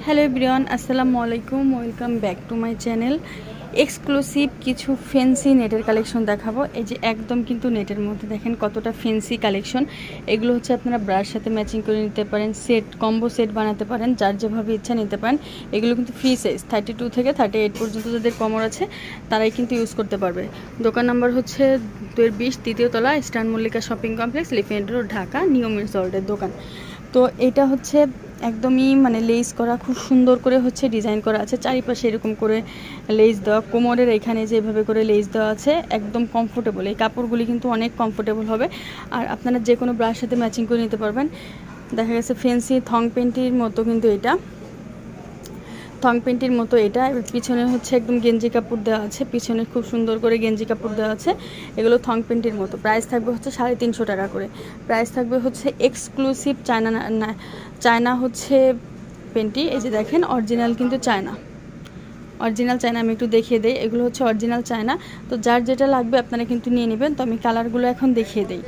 Hello everyone, আসসালামু আলাইকুম। Welcome back to my channel. Exclusive কিছু ফ্যান্সি নেটের কালেকশন দেখাবো। এই যে একদম কিন্তু নেটের মধ্যে দেখেন কতটা ফ্যান্সি কালেকশন। এগুলো হচ্ছে আপনারা ব্রার সাথে ম্যাচিং করে নিতে পারেন, সেট কম্বো সেট বানাতে পারেন, যার যেভাবে ইচ্ছা নিতে পারেন। এগুলো কিন্তু ফ্রি সাইজ 32 থেকে 38 পর্যন্ত যাদের কোমর আছে তারাই কিন্তু ইউজ করতে পারবে। দোকান নাম্বার হচ্ছে 20 তৃতীয় তলা, eastern Mallika shopping complex, elephant road, Dhaka, new means ওয়ার্ল্ডের দোকান। তো এটা হচ্ছে একদমই লেস করা, খুব সুন্দর করে হচ্ছে ডিজাইন করা আছে, চারিপাশে এরকম করে লেস দেওয়া, কোমরের এখানে যেভাবে করে লেস দেওয়া আছে, একদম কমফোর্টেবল। এই কাপড়গুলি কিন্তু অনেক কমফোর্টেবল হবে, আর আপনারা যে কোনো ব্রার সাথে ম্যাচিং করে নিতে পারবেন। দেখা গেছে ফ্যান্সি থং পেন্টির মতো কিন্তু এটা থং পেন্টির মতো এটা। পিছনে হচ্ছে একদম গেঞ্জি কাপড় দেওয়া আছে, পিছনে খুব সুন্দর করে গেঞ্জি কাপড় দেওয়া আছে। এগুলো থং পেন্টির মতো। প্রাইস থাকবে হচ্ছে 350 টাকা করে। প্রাইস থাকবে হচ্ছে এক্সক্লুসিভ চায়না হচ্ছে পেন্টি। এই যে দেখেন অরিজিনাল কিন্তু চায়না, অরিজিনাল চায়না। আমি একটু দেখিয়ে দিই, এগুলো হচ্ছে অরিজিনাল চায়না। তো যার যেটা লাগবে আপনারা কিন্তু নিয়ে নেবেন। তো আমি কালারগুলো এখন দেখিয়ে দিই।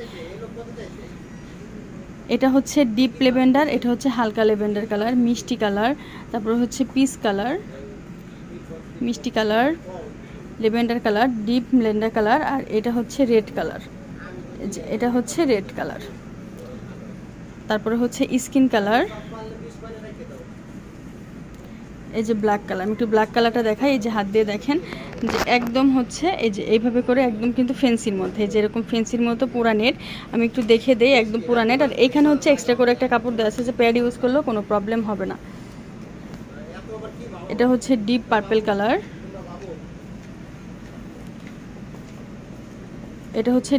এটা হচ্ছে ডিপ লেভেন্ডার, এটা হচ্ছে হালকা লেভেন্ডার কালার, মিষ্টি কালার, তারপর হচ্ছে পিচ কালার, মিষ্টি colour, lavender colour, deep lavender colour, আর এটা হচ্ছে রেড কালার। এটা হচ্ছে রেড কালার, তারপরে হচ্ছে স্কিন কালার, এই যে ব্ল্যাক কালার। আমি একটু ব্ল্যাক কালারটা দেখাই। এই যে হাত দিয়ে দেখেন যে একদম হচ্ছে এই যে এইভাবে করে একদম কিন্তু ফেন্সির মধ্যে, যেরকম ফেন্সির মতো পুরা নেট। আমি একটু দেখে দেই, একদম পুরা নেট। আর এইখানে হচ্ছে এক্সট্রা করে একটা কাপড় দেওয়া আছে, যে প্যাড ইউজ করলেও কোনো প্রবলেম হবে না। এটা হচ্ছে ডিপ পার্পল কালার, এটা হচ্ছে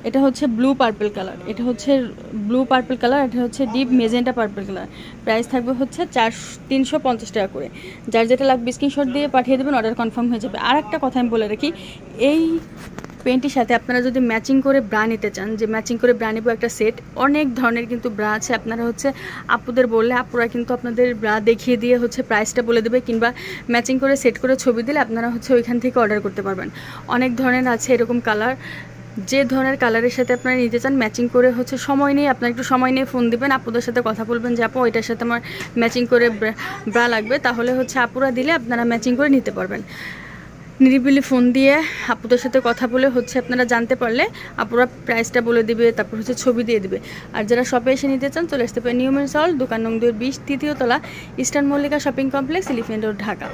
এটা হচ্ছে ব্লু পার্পল কালার, এটা হচ্ছে ব্লু পার্পল কালার, এটা হচ্ছে deep magenta purple colour. Price থাকবে হচ্ছে 350 টাকা করে। যার যেটা লাগবে স্ক্রিনশট দিয়ে পাঠিয়ে দেবেন, অর্ডার কনফার্ম হয়ে যাবে। আর একটা কথা আমি বলে রাখি, এই পেন্টির সাথে আপনারা যদি ম্যাচিং করে ব্রা নিতে চান, যে ম্যাচিং করে ব্রা নিব একটা সেট, অনেক ধরনের কিন্তু ব্রা আছে। আপনারা হচ্ছে আপুদের বললে আপুরা কিন্তু আপনাদের ব্রা দেখিয়ে দিয়ে হচ্ছে প্রাইসটা বলে দেবে, কিংবা ম্যাচিং করে সেট করে ছবি দিলে আপনারা হচ্ছে ওইখান থেকে অর্ডার করতে পারবেন। অনেক ধরনের আছে এরকম কালার, যে ধরনের কালারের সাথে আপনারা নিতে চান ম্যাচিং করে হচ্ছে সময় নিয়ে, আপনারা একটু সময় নিয়ে ফোন দিবেন, আপুদের সাথে কথা বলবেন যে আপু এটার সাথে আমার ম্যাচিং করে ব্রা লাগবে, তাহলে হচ্ছে আপুরা দিলে আপনারা ম্যাচিং করে নিতে পারবেন। নিরিবিলি ফোন দিয়ে আপুদের সাথে কথা বলে হচ্ছে আপনারা জানতে পারলে আপুরা প্রাইসটা বলে দিবে, তারপর হচ্ছে ছবি দিয়ে দিবে। আর যারা শপে এসে নিতে চান চলে আসতে পারে নিউ মিন্স ওয়ার্ল্ড, দোকান নং 20 তৃতীয় তলা, eastern Mallika shopping complex, elephant road, Dhaka.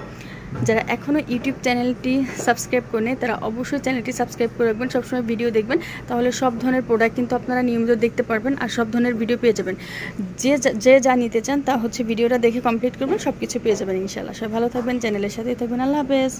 যারা এখনও ইউটিউব চ্যানেলটি সাবস্ক্রাইব করে নেই তারা অবশ্যই চ্যানেলটি সাবস্ক্রাইব করে রাখবেন, সবসময় ভিডিও দেখবেন, তাহলে সব ধরনের প্রোডাক্ট কিন্তু আপনারা নিয়মিত দেখতে পারবেন আর সব ধরনের ভিডিও পেয়ে যাবেন। যে যা নিতে চান তা হচ্ছে ভিডিওটা দেখে কমপ্লিট করবেন, সব কিছু পেয়ে যাবেন ইনশাআল্লাহ। সবাই ভালো থাকবেন, চ্যানেলের সাথেই থাকবেন। আল্লাহ হাফেজ।